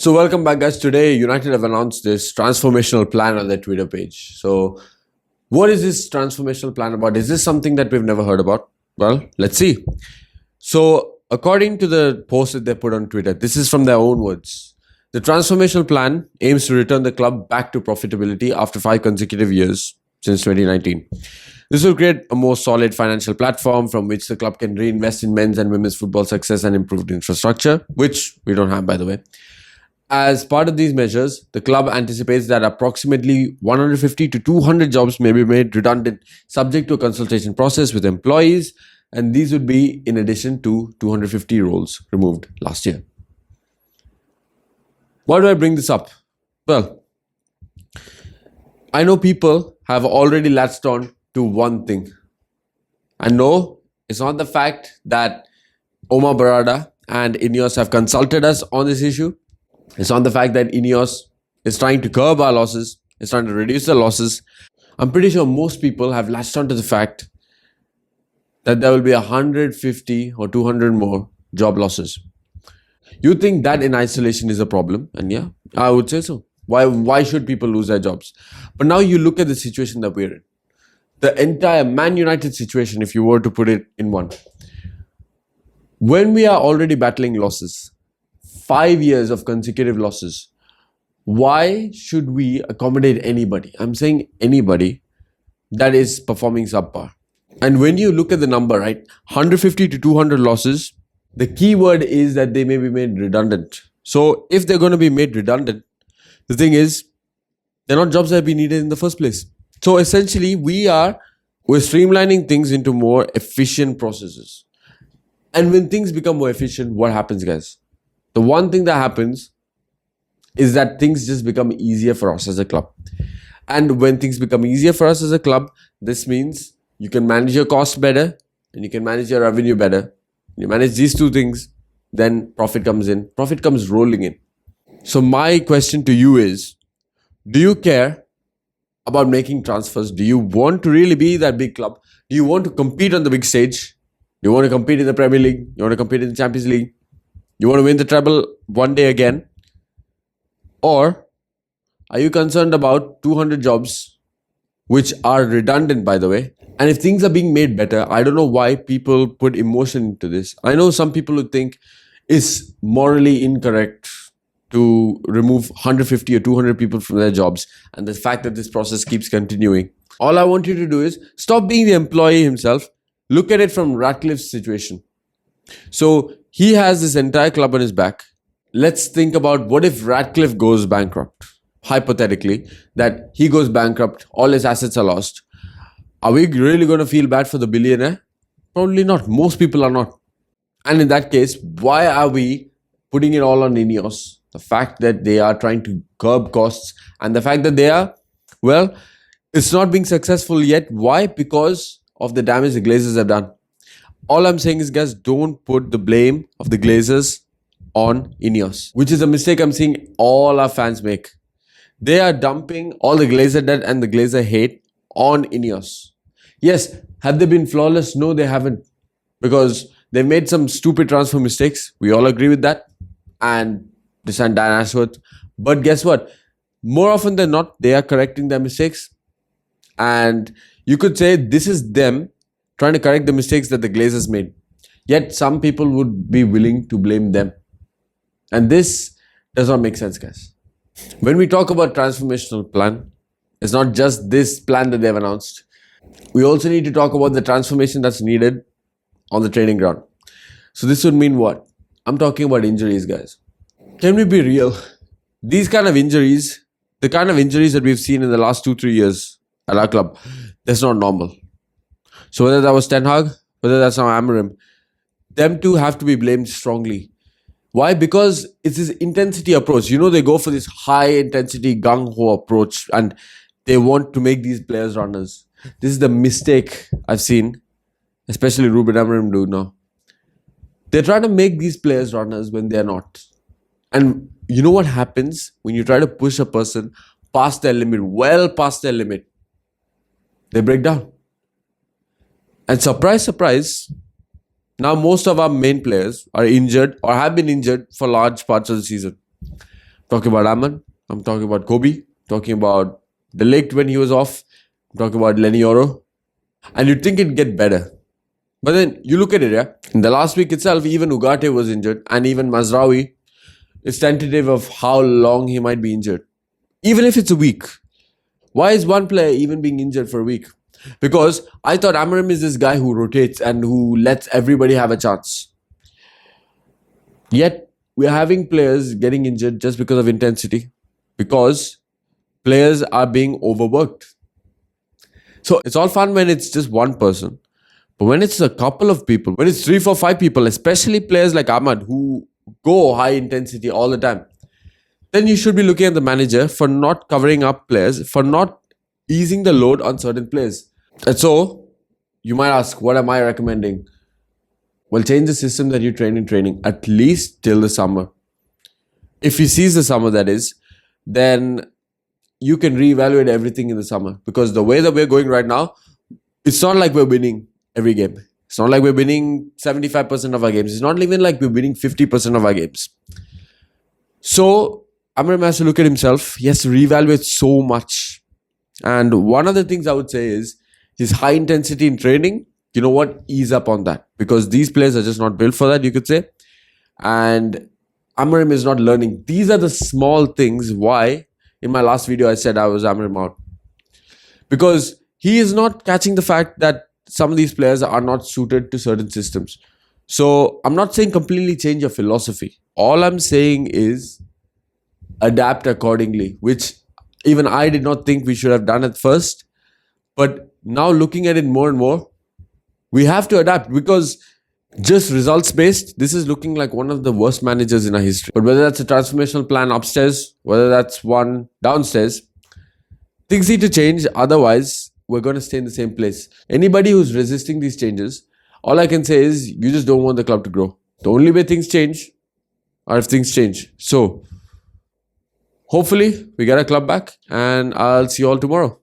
So welcome back, guys. Today, United have announced this transformational plan on their Twitter page. So what is this transformational plan about? Is this something that we've never heard about? Well, let's see. So according to the post that they put on Twitter, this is from their own words. The transformational plan aims to return the club back to profitability after 5 consecutive years since 2019. This will create a more solid financial platform from which the club can reinvest in men's and women's football success and improved infrastructure, which we don't have, by the way. As part of these measures, the club anticipates that approximately 150 to 200 jobs may be made redundant, subject to a consultation process with employees, and these would be in addition to 250 roles removed last year. Why do I bring this up? Well, I know people have already latched on to one thing. And no, it's not the fact that Omar Barada and INEOS have consulted us on this issue. It's not the fact that INEOS is trying to curb our losses. It's trying to reduce the losses. I'm pretty sure most people have latched on to the fact that there will be 150 or 200 more job losses. You think that in isolation is a problem? And yeah, I would say so. Why should people lose their jobs? But now you look at the situation that we're in. The entire Man United situation, if you were to put it in one. When we are already battling losses, 5 years of consecutive losses, why should we accommodate anybody? I'm saying anybody that is performing subpar. And when you look at the number, right, 150 to 200 losses, the key word is that they may be made redundant. So if they're going to be made redundant, the thing is, they're not jobs that have been needed in the first place. So essentially, we're streamlining things into more efficient processes. And when things become more efficient, what happens, guys? The one thing that happens is that things just become easier for us as a club. And when things become easier for us as a club, this means you can manage your costs better and you can manage your revenue better. You manage these two things, then profit comes in. Profit comes rolling in. So my question to you is, do you care about making transfers? Do you want to really be that big club? Do you want to compete on the big stage? Do you want to compete in the Premier League? You want to compete in the Champions League? You want to win the treble one day again? Or are you concerned about 200 jobs, which are redundant, by the way? And if things are being made better, I don't know why people put emotion into this. I know some people who think it's morally incorrect to remove 150 or 200 people from their jobs, and the fact that this process keeps continuing. All I want you to do is stop being the employee himself. Look at it from Ratcliffe's situation. So he has this entire club on his back. Let's think about what if Ratcliffe goes bankrupt? Hypothetically, that he goes bankrupt, all his assets are lost. Are we really going to feel bad for the billionaire? Probably not. Most people are not. And in that case, why are we putting it all on INEOS? The fact that they are trying to curb costs and the fact that they are, well, it's not being successful yet. Why? Because of the damage the Glazers have done. All I'm saying is, guys, don't put the blame of the Glazers on INEOS, which is a mistake I'm seeing all our fans make. They are dumping all the Glazer debt and the Glazer hate on INEOS. Yes, have they been flawless? No, they haven't. Because they made some stupid transfer mistakes. We all agree with that. And they signed Dan Ashworth. But guess what? More often than not, they are correcting their mistakes. And you could say this is them trying to correct the mistakes that the Glazers made. Yet some people would be willing to blame them. And this does not make sense, guys. When we talk about transformational plan, it's not just this plan that they've announced. We also need to talk about the transformation that's needed on the training ground. So this would mean what? I'm talking about injuries, guys. Can we be real? These kind of injuries, the kind of injuries that we've seen in the last 2-3 years at our club, that's not normal. So whether that was Ten Hag, whether that's now Amorim, them two have to be blamed strongly. Why? Because it's this intensity approach. You know, they go for this high intensity gung-ho approach and they want to make these players runners. This is the mistake I've seen, especially Ruben Amorim do now. They're trying to make these players runners when they're not. And you know what happens when you try to push a person past their limit, well past their limit? They break down. And surprise, surprise, now most of our main players are injured or have been injured for large parts of the season. talking about Aman, I'm talking about Kobe, talking about De Ligt when he was off, I'm talking about Lenny Oro. And you'd think it'd get better. But then you look at it, yeah. In the last week itself, even Ugarte was injured, and even Mazraoui is tentative of how long he might be injured. Even if it's a week. Why is one player even being injured for a week? Because I thought Amorim is this guy who rotates and who lets everybody have a chance. Yet, we're having players getting injured just because of intensity. Because players are being overworked. So, it's all fun when it's just one person. But when it's a couple of people, when it's 3, 4, 5 people, especially players like Ahmad who go high intensity all the time, then you should be looking at the manager for not covering up players, for not easing the load on certain players. And so, you might ask, what am I recommending? Well, change the system that you train in training, at least till the summer. If he sees the summer, that is, then you can reevaluate everything in the summer. Because the way that we're going right now, it's not like we're winning every game. It's not like we're winning 75% of our games. It's not even like we're winning 50% of our games. So, Amorim has to look at himself. He has to reevaluate so much. And one of the things I would say is his high intensity in training, you know what, ease up on that. Because these players are just not built for that, you could say. And Amorim is not learning. These are the small things why, in my last video, I said I was Amorim out. Because he is not catching the fact that some of these players are not suited to certain systems. So, I'm not saying completely change your philosophy. All I'm saying is adapt accordingly, which even I did not think we should have done at first. But now looking at it more and more, we have to adapt because just results based, this is looking like one of the worst managers in our history. But whether that's a transformational plan upstairs, whether that's one downstairs, things need to change. Otherwise, we're going to stay in the same place. Anybody who's resisting these changes, all I can say is you just don't want the club to grow. The only way things change are if things change. So, hopefully, we get our club back and I'll see you all tomorrow.